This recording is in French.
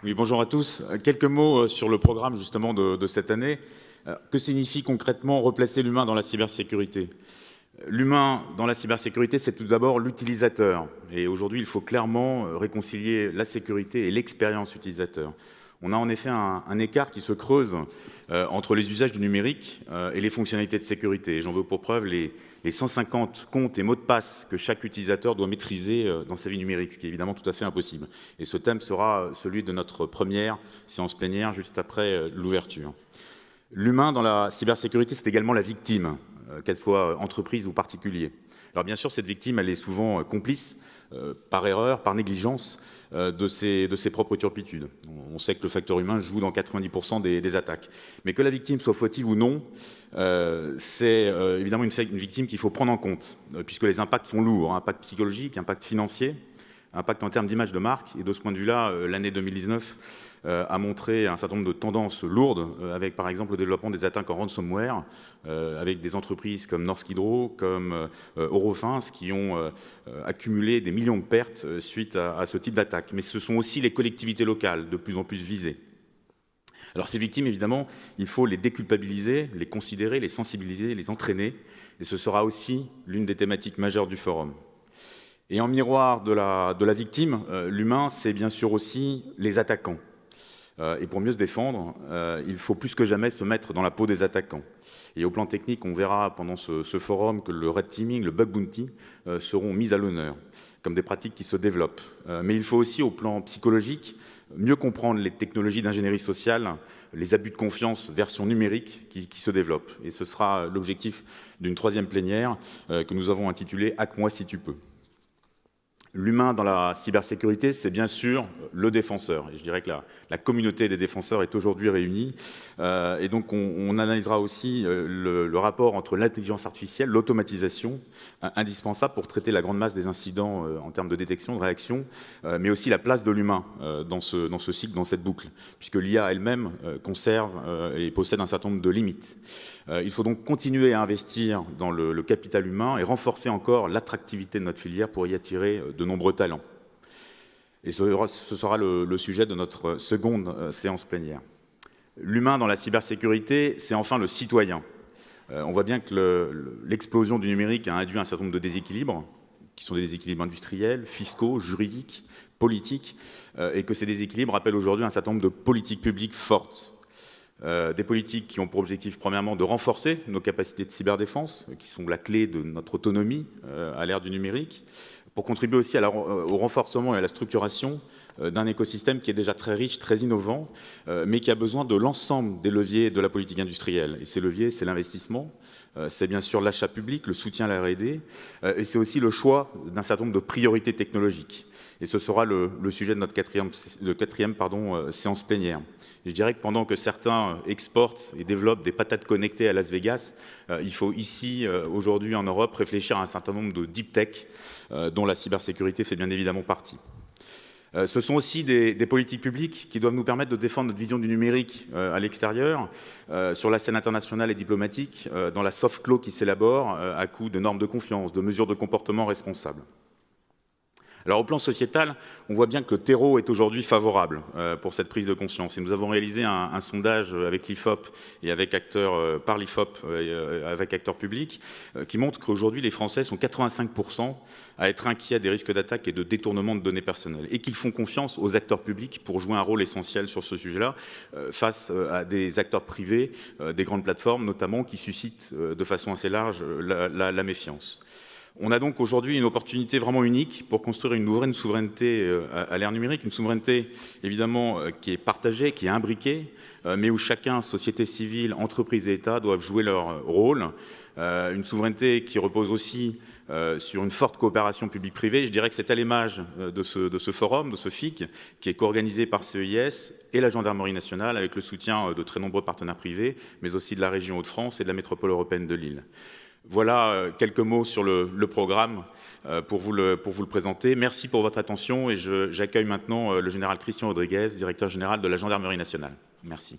Oui, bonjour à tous. Quelques mots sur le programme justement de cette année. Que signifie concrètement replacer l'humain dans la cybersécurité? L'humain dans la cybersécurité, c'est tout d'abord l'utilisateur. Et aujourd'hui, il faut clairement réconcilier la sécurité et l'expérience utilisateur. On a en effet un écart qui se creuse entre les usages du numérique et les fonctionnalités de sécurité. Et j'en veux pour preuve les 150 comptes et mots de passe que chaque utilisateur doit maîtriser dans sa vie numérique, ce qui est évidemment tout à fait impossible. Et ce thème sera celui de notre première séance plénière juste après l'ouverture. L'humain dans la cybersécurité, c'est également la victime, qu'elle soit entreprise ou particulier. Alors bien sûr, cette victime, elle est souvent complice, par erreur, par négligence, de ses propres turpitudes. On sait que le facteur humain joue dans 90% des attaques. Mais que la victime soit fautive ou non, c'est évidemment une victime qu'il faut prendre en compte, puisque les impacts sont lourds, impact psychologique, impact financier, impact en termes d'image de marque. Et de ce point de vue-là, l'année 2019 a montré un certain nombre de tendances lourdes, avec par exemple le développement des attaques en ransomware, avec des entreprises comme Norsk Hydro, comme Eurofins, qui ont accumulé des millions de pertes suite à ce type d'attaque. Mais ce sont aussi les collectivités locales de plus en plus visées. Alors ces victimes, évidemment, il faut les déculpabiliser, les considérer, les sensibiliser, les entraîner. Et ce sera aussi l'une des thématiques majeures du forum. Et en miroir de la victime, l'humain, c'est bien sûr aussi les attaquants. Et pour mieux se défendre, il faut plus que jamais se mettre dans la peau des attaquants. Et au plan technique, on verra pendant ce forum que le red teaming, le bug bounty seront mis à l'honneur comme des pratiques qui se développent. Mais il faut aussi, au plan psychologique, mieux comprendre les technologies d'ingénierie sociale, les abus de confiance version numérique qui se développent. Et ce sera l'objectif d'une troisième plénière que nous avons intitulée « Hack-moi si tu peux ». L'humain dans la cybersécurité, c'est bien sûr le défenseur. Et je dirais que la communauté des défenseurs est aujourd'hui réunie. Et donc, on analysera aussi le rapport entre l'intelligence artificielle, l'automatisation, indispensable pour traiter la grande masse des incidents en termes de détection, de réaction, mais aussi la place de l'humain dans ce cycle, dans cette boucle, puisque l'IA elle-même conserve et possède un certain nombre de limites. Il faut donc continuer à investir dans le capital humain et renforcer encore l'attractivité de notre filière pour y attirer de nombreux talents. Et ce sera le sujet de notre seconde séance plénière. L'humain dans la cybersécurité, c'est enfin le citoyen. On voit bien que l'explosion du numérique a induit un certain nombre de déséquilibres, qui sont des déséquilibres industriels, fiscaux, juridiques, politiques, et que ces déséquilibres appellent aujourd'hui un certain nombre de politiques publiques fortes. Des politiques qui ont pour objectif, premièrement, de renforcer nos capacités de cyberdéfense, qui sont la clé de notre autonomie à l'ère du numérique, pour contribuer aussi au renforcement et à la structuration d'un écosystème qui est déjà très riche, très innovant, mais qui a besoin de l'ensemble des leviers de la politique industrielle. Et ces leviers, c'est l'investissement, c'est bien sûr l'achat public, le soutien à la R&D, et c'est aussi le choix d'un certain nombre de priorités technologiques. Et ce sera le sujet de notre quatrième séance plénière. Et je dirais que pendant que certains exportent et développent des patates connectées à Las Vegas, il faut ici, aujourd'hui en Europe, réfléchir à un certain nombre de deep tech dont la cybersécurité fait bien évidemment partie. Ce sont aussi des politiques publiques qui doivent nous permettre de défendre notre vision du numérique à l'extérieur, sur la scène internationale et diplomatique, dans la soft law qui s'élabore à coup de normes de confiance, de mesures de comportement responsables. Alors au plan sociétal, on voit bien que le terreau est aujourd'hui favorable pour cette prise de conscience. Et nous avons réalisé un sondage avec l'IFOP et avec par l'IFOP avec acteurs publics qui montre qu'aujourd'hui les Français sont 85% à être inquiets des risques d'attaque et de détournement de données personnelles et qu'ils font confiance aux acteurs publics pour jouer un rôle essentiel sur ce sujet-là face à des acteurs privés, des grandes plateformes notamment qui suscitent de façon assez large la méfiance. On a donc aujourd'hui une opportunité vraiment unique pour construire une nouvelle souveraineté à l'ère numérique, une souveraineté évidemment qui est partagée, qui est imbriquée, mais où chacun, société civile, entreprise et État, doivent jouer leur rôle. Une souveraineté qui repose aussi sur une forte coopération publique-privée. Je dirais que c'est à l'image de ce forum, de ce FIC, qui est co-organisé par CEIS et la Gendarmerie nationale, avec le soutien de très nombreux partenaires privés, mais aussi de la région Hauts-de-France et de la métropole européenne de Lille. Voilà quelques mots sur le programme pour vous le présenter. Merci pour votre attention et j'accueille maintenant le général Christian Rodriguez, directeur général de la Gendarmerie nationale. Merci.